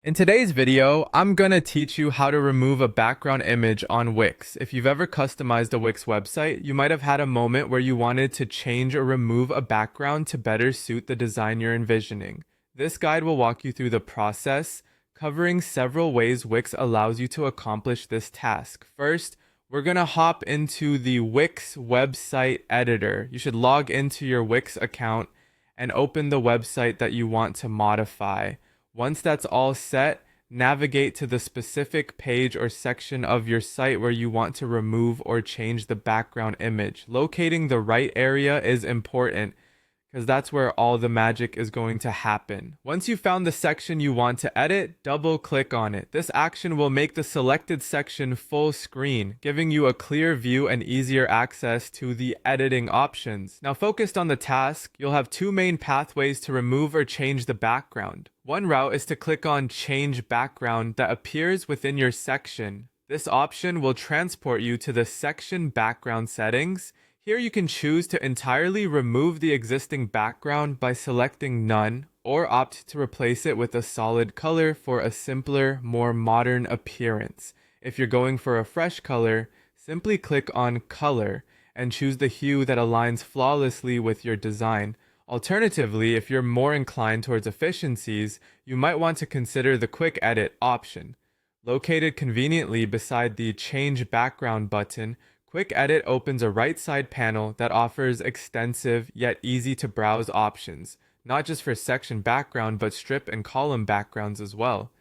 In today's video, I'm gonna teach you how to remove a background image on Wix. If you've ever customized a Wix website, you might have had a moment where you wanted to change or remove a background to better suit the design you're envisioning. This guide will walk you through the process, covering several ways Wix allows you to accomplish this task. First, we're gonna hop into the Wix website editor. You should log into your Wix account and open the website that you want to modify. Once that's all set, navigate to the specific page or section of your site where you want to remove or change the background image. Locating the right area is important because that's where all the magic is going to happen. Once you've found the section you want to edit, double click on it. This action will make the selected section full screen, giving you a clear view and easier access to the editing options. Now, focused on the task, you'll have two main pathways to remove or change the background. One route is to click on Change Background that appears within your section. This option will transport you to the section background settings. Here you can choose to entirely remove the existing background by selecting None, or opt to replace it with a solid color for a simpler, more modern appearance. If you're going for a fresh color, simply click on Color and choose the hue that aligns flawlessly with your design. Alternatively, if you're more inclined towards efficiencies, you might want to consider the Quick Edit option. Located conveniently beside the Change Background button, Quick Edit opens a right side panel that offers extensive yet easy to browse options, not just for section background but strip and column backgrounds as well.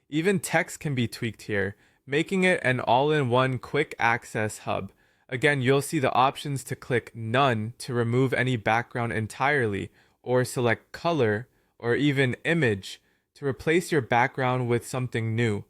Even text can be tweaked here, making it an all-in-one quick access hub. Again, you'll see the options to click None to remove any background entirely, or select Color or even Image to replace your background with something new.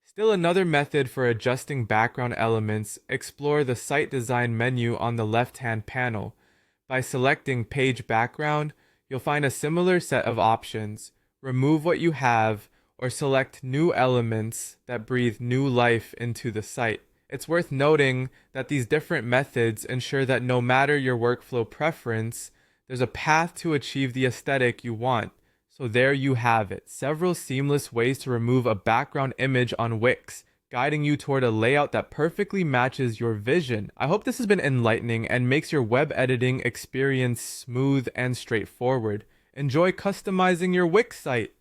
Still another method for adjusting background elements, explore the Site Design menu on the left-hand panel. By selecting Page Background, you'll find a similar set of options. Remove what you have, or select new elements that breathe new life into the site. It's worth noting that these different methods ensure that no matter your workflow preference, there's a path to achieve the aesthetic you want. So there you have it, several seamless ways to remove a background image on Wix, guiding you toward a layout that perfectly matches your vision. I hope this has been enlightening and makes your web editing experience smooth and straightforward. Enjoy customizing your Wix site!